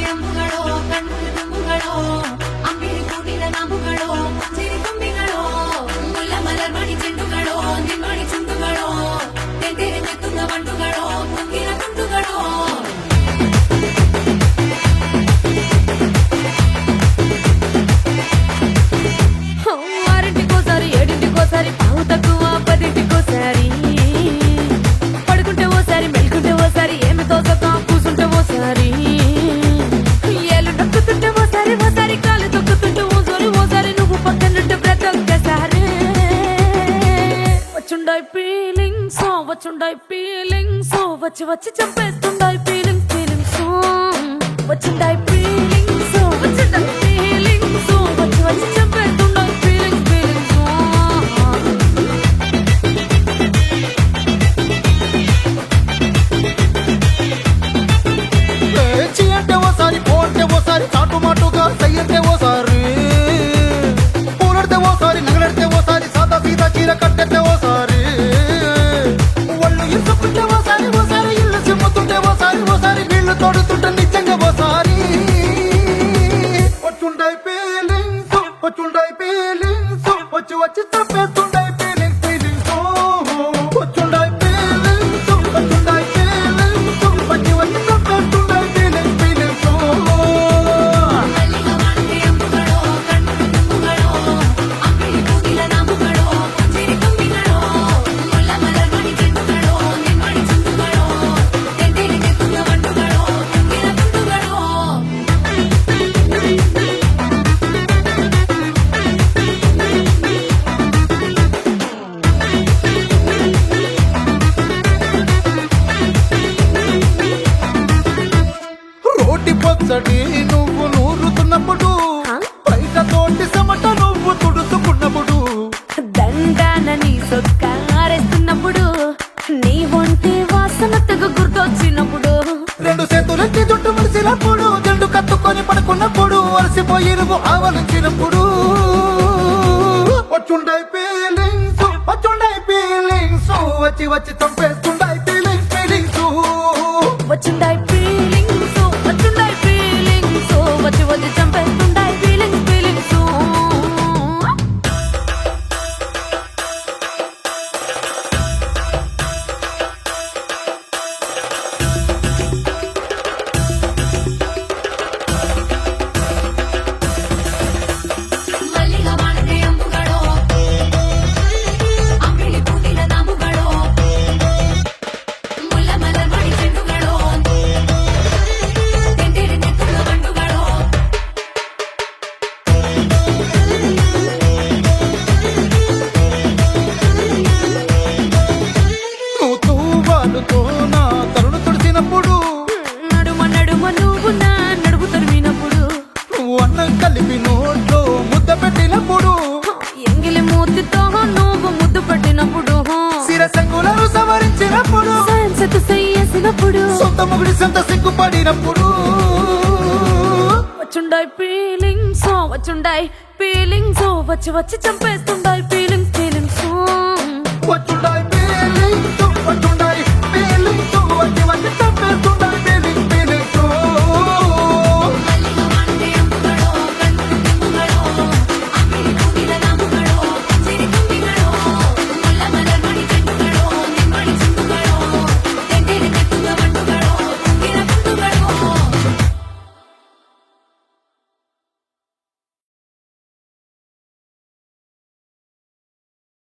ಅಂಬುಗಳೋ ಕಣ್ಣು ತುಂಬುಗಳೋ ಅಂಬಿರಿ ಕೂಡಿದ ನಾಮುಗಳೋ ಚಿರಿ ತುಂಬಿಗಳೋ ಮುಲ್ಲ ಮಲರ್ ಮಣಿ ಚೆಂಡುಗಳೋ ನಿಮ್ಮಣಿ ಚುಂಡುಗಳೋ ತೆಂದಿರಿ ಮೆತ್ತುಂಗ ಬಂಡುಗಳೋ ಮುಂಗಿನ ತುಂಡುಗಳೋ ఆరింటికోసారి ఏడింటికోసారి పావు తక్కువ పదింటికోసారి పడుకుంటే ఓసారి మెలుకుంటే ఓసారి ఏమి తోసక కూసుంటే ఓసారి ఏళ్ళు నొక్కుతుంటే ఓసారి ఓసారి కాలు తొక్కుతుంటే ఓసారి నువ్వు పక్కనుంటే ప్రతి ఒక్కసారి వచ్చుండాయి ఫీలింగ్స్ వచ్చి వచ్చి చంపేస్తుండాయి ఫీలింగ్స్ వచ్చిండాయి ఫీలింగ్స్ వచ్చిండాయి ఫీలింగ్స్ వచ్చి వచ్చి చంపేస్తుండాయి అంటే ఓసారి పోంటే ఓసారి చాటు మాటుగా సయ్యంటే ఓసారి పూలడితే ఓసారి నగలడితే ఓసారి సాదా సీదా చీర కట్టెతే ఓసారి ఒళ్ళు ఇసుకుంటే ఓసారి ఇల్లు చిమ్ముతుంటే ఓసారి నీళ్లు తోడుతుంటే నిజంగా ఓసారి వచ్చుండాయి ఫీలింగ్స్ వచ్చి వచ్చి చంపేస్తుండాయి ఫీలింగ్స్ వచ్చుండాయి ఫీలింగ్స్ వచ్చి వచ్చి చంపేస్తుండాయి ఫీలింగ్స్ మల్లిగ వాడితే అంబుಗಳೋ కಣ್ಣు ತುಂಬುಗಳೋ అంబిరి కూడిల నామುಗಳೋ చిరి ತುಂಬಿಗಳೋ ముల్ల మలర్ మణి చెండుಗಳೋ నిమ్మడి చుండుಗಳೋ తెందిరి ಮೆತ್ತುಂಗ ಬಂಡುಗಳೋ ಮುಂಗಿನ ತುಂಡುಗಳೋ రోటి పచ్చడి నువ్వు నూరుతున్నప్పుడు బయట తోటి సమట నువ్వు తుడుచుకున్నప్పుడు దండాన నీ సొక్కారేస్తున్నప్పుడు నీ ఒంటి వాసన తెగ గుర్తొచ్చినప్పుడు రెండు చేతులెత్తి జుట్టు ముడిసినప్పుడు జండు కత్తుకొని పడుకున్నప్పుడు అలసిపోయి నువ్వు ఆవలించినప్పుడు వచ్చుండాయి ఫీలింగ్స్ వచ్చి వచ్చి చంపేస్తుండాయి ఫీలింగ్స్ వచ్చిండాయి ఫీలింగ్స్ వచ్చి వచ్చి చంపేస్తుండాయి ఫీలింగ్స్ మల్లిగ వాడితే అంబుಗಳೋ అంబిరి కూడిల నాಮುಗಳೋ ముల్ల మలర్ మణి చెండుಗಳೋ తెందిరి ಮೆತ್ತುಂಗ ಬಂಡುಗಳೋ నువ్వు తూవాలుతో నా తరుణ తుడిసినప్పుడు నడుమ నువ్వు నా నడుపు తరిమినప్పుడు నువ్వు అన్నం కలిపి నోట్లో ముద్ద పెట్టినప్పుడు ఎంగిలి మూతితో నువ్వు ముద్దు పట్టినప్పుడు శిరసంగులను సవరించినప్పుడు సైన్సెత్ చేసినప్పుడు సొంత ముగుడి సొంత సిగ్గుపడినప్పుడు వచ్చుండాయి ఫీలింగ్స్ వచ్చి వచ్చి చంపేస్తుండాయి ఫీలింగ్స్ వచ్చుండా